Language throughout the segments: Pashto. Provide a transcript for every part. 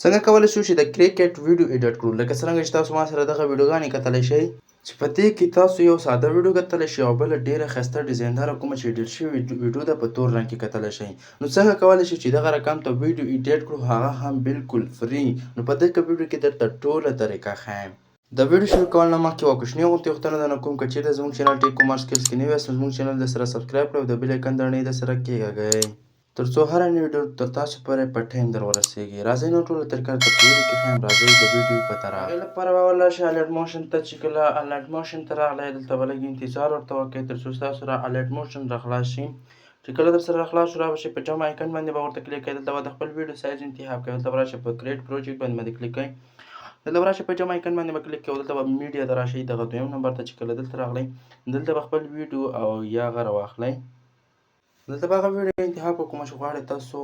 څنګه کولی شو چې د کرکټ ویډیو ایډیټ کړو؟ لکه څرنګه چې تاسو ما سره دغه ویډیوګانې کتلی شئ چې په دې کې تاسو یو ساده ویډیو کتلی شئ او بله ډېره ښایسته ډیزاینداره کومه چې ایډیټ شوې ویډیو ده په تور رنګ کې کتلی شئ. نو څنګه کولی شو چې دغه رقم ته ویډیو ایډیټ کړو، هغه هم بالکل فري. نو په دغه ویډیو کې درته ټوله طریقه ښایم. د ویډیو شروع کول نه مخکې یوه کوچنۍ غوندې غوښتنه ده، نو کوم که چېرته زموږ چینل ټیک کامرس سکلز کې نوي یاست نو زموږ چینل درسره سبسکرایب کړئ او د بیل ایکن دڼې درسره کېږئ تر څو هره نوې ویډیو تر تاسو پورې په ټایم در ورسیږي. راځئ نو ټوله طریقه درته په ویډیو کې ښایم. راځئ د ویډیو په طرف هغې لپاره به ولاړ شئ الرټ موشن ته. چې کله الرټ موشن ته راغلی دلته به لږ انتظار ورته وکړئ تر څو ستاسو را الرټ موشن راخلاص شي. چې کله درسره راخلاص شو، را به شئ په جمع ایکن باندې به ورته کلیک کړئ. دلته به د خپل ویډیو سایز انتخاب کړئ. دلته به راشئ په کریټ پروجیکټ باندې کلیک کړئ. دلته به راشئ په جمع ایکن باندې به کلیک کړئ او دلته به میډیا ته راشئ. دغه دویم نمبر ته چې کله دلته راغلی، دلته به خپل ویډیو او یا هغه راواخلئ. دلته به هغه ویډیو انتخاب کړو کومه چې غواړئ تاسو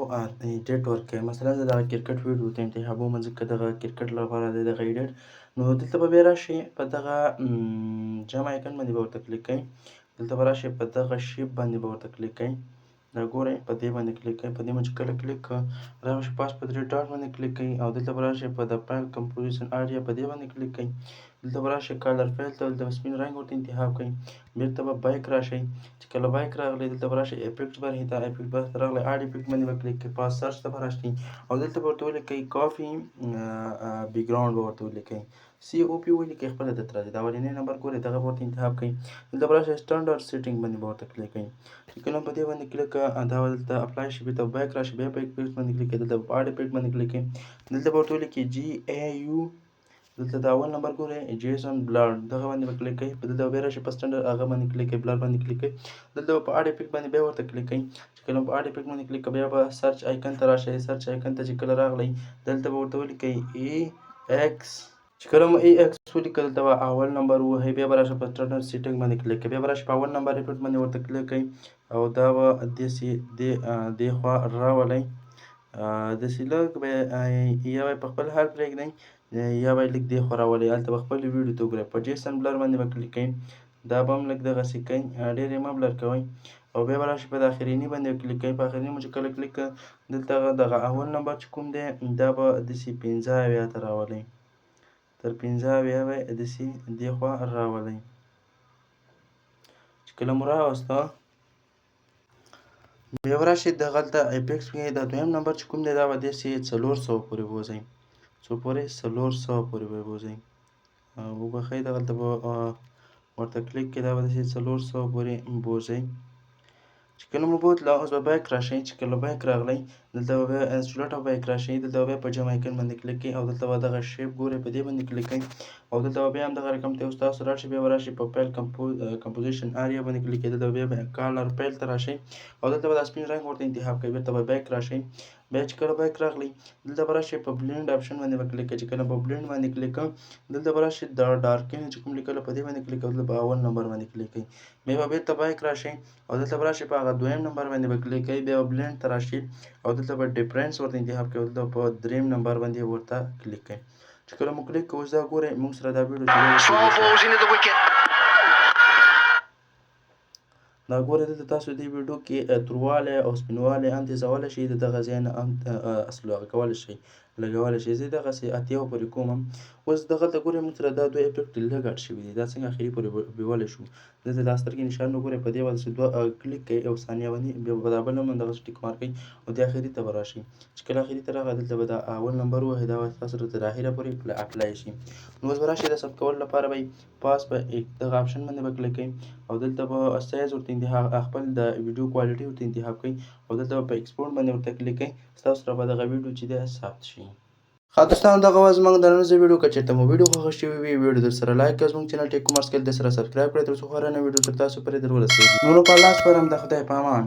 ایډیټ ورکړئ. مثلا زه دغه کرکټ ویډیو ته انتخابوم، ځکه دغه کرکټ لپاره دی دغه ایډیټ. نو دلته به بیا راشئ په دغه جمع ایکن باندې به ورته کلیک کړئ. دلته به راشئ په دغه شیپ باندې به ورته کلیک کړئ. دا ګورئ په دې باندې کلیک کړئ. په دې باندې چې کله کلیک کړه، را به شئ پاس په 3 ډاټ باندې کلیک کړئ او دلته به راشئ په د فایل کمپوزیشن آریا په دې باندې کلیک کړئ. دلته به راشئ کلر فایل ته، دلته به سپین رنګ ورته انتخاب کړئ. بیرته به بایک راشئ. چې کله بایک راغلی، دلته به راشئ افیکټ باندې. دا افیکټ بار ته راغلی، اډ افیکټ باندې به کلیک کړئ. پاس سرچ ته به راشئ او دلته به ورته ولیکئ کافي بیک ګراوند به ورته ولیکئ. COP ولیکئ، خپله درته راځي. دا اولنی نمبر ګورئ، دغه به ورته انتخاب کړئ. دلته به راشئ سټنډرډ سیټینګ باندې به ورته کلیک کړئ. چې کله په دې باندې کلیک کړه، دا به دلته اپلای شي. بیرته بیک راشئ، بیا په افیکټ باندې کلیک کړئ. دلته په اډ افیکټ باندې کلیک کړئ. دلته به ورته ولیکئ GAU. دلته د اول نمبر ګورئ جیسون بلر، دغه باندې به کلیک کړئ. دلته به بیا راشئ په سټنډرډ هغه باندې کلیک کړئ، بلر باندې کلیک کړئ. دلته به په اډ افیکټ باندې بیا ورته کلیک کړئ. چې کله په اډ افیکټ باندې کلیک کړئ، بیا به سرچ ایکن ته راشئ. سرچ ایکن ته چې کله راغلی، دلته به ورته ولیکئ EX. چې کله مو EX ولیکل، دلته به اول نمبر ووهئ. بیا به راشئ په سټنډرډ سیټینګ باندې کلیک کړئ. بیا به راشئ په اول نمبر افیکټ باندې ورته کلیک کړئ او دا به دې خوا راولئ. داسې لږ به یا به یې په خپل حال پرېږدئ یا به یې لږ دې خوا راولئ. هلته به خپلې ویډیو ته وګورئ. په جیسن بلر باندې به کلیک کړئ. دا به هم لږ دغسې کوئ، ډېر یې مه بلر کوئ. او بیا به راشئ په د اخریني باندې کلیک کړئ. په اخریني مو چې کله کلیک کړه، دلته دغه اول نمبر چې کوم دی، دا به داسې 15 ته راولئ. تر 15 به یې داسې دې خوا راولئ. چې کله مو راوسته، بیا به راشئ دغلته اپیکس کې دا دویم نمبر چې کوم دی، دا به داسې 400 پورې بوځئ. څو پورې؟ 400 پورې به یې بوځئ. وبښئ، دغلته به ورته کلیک کړئ. دا به داسې 400 پورې بوځئ. چې کله مو بوتله، اوس به بیک راشئ. چې کله بیک راغلی، دلته به بیا انسټالیټ او بیک راشئ. دلته به بیا په جمع ایکن باندې کلیک کړئ او دلته به دغه شیپ ګورئ، په دې باندې کلیک کړئ او دلته به بیا هم دغه رقم ته اوس تاسو راشئ. بیا به راشئ په فایل کمپوزیشن آریا باندې کلیک کړئ. دلته به بیا کلر فایل ته راشئ او دلته به دا سپین رنګ ورته انتخاب کړئ. بیرته به بیک راشئ. بیا چې کله بیک راغلی، دلته به راشئ په بلینډ آپشن باندې به کلیک کړئ. چې کله په بلینډ باندې کلیک کړه، دلته به راشئ د ډارکن چې کوم لیکلی په دې باندې کلیک کړئ. دلته په اول نمبر باندې کلیک کړئ. بیا به بیرته بیک راشئ او دلته به راشئ په هغه دویم نمبر باندې به کلیک کړئ. بیا به بلینډ ته راشئ او دلته به ډیفرنس ورته انتخاب کړئ. دلته په دریم نمبر باندې ورته کلیک کړئ. چې کله مو کلیک کړه، اوس دا ګورئ موږ سره دا ویډیو دا ګورئ. دلته تاسو دې ویډیو کې توروالی او سپینوالی هم تیزولی شئ. د دغه ځای نه هم هغه کولی شئ، لګولی شئ. زه دغسې 80 پورې کوم. اوس دغلته ګورئ موږ سره دا 2 افیکټ لږ اډ شوي دي. دا څنګه اخري پورې بیولی شو؟ دلته دا سترګې نشان وګورئ، په دې به داسې 2 کلیک کړئ، یو ثانیه باندې. بیا به دا بل هم دغسې ټیک مارک کړئ او دې اخري ته به راشئ. چې کله اخري ته راغی، دلته به دا اول نمبر ووهئ. دا به ستاسو تر اخره پورې اپلای شي. نو اوس به راشئ د ثبت کولو لپاره به پاس په دغه آپشن باندې به کلیک کړئ او دلته به سایز ورته انتخاب خپل د ویډیو کوالټي ورته انتخاب کړئ او دلته به په ایکسپورټ باندې ورته کلیک کړئ. ستاسو سره به دغه ویډیو چې دی ثبت شي. ښه دوستانو، دغه وه زموږ د نننۍ ویډیو. که چېرته مو ویډیو خوښه شوې وي، ویډیو درسره لایک کړئ. زموږ چینل ټیک کامرس سکل درسره سبسکرایب کړئ تر څو هره نوې ویډیو تر تاسو پورې در ورسیږي. نو په الله سپارم. د خدای په امان.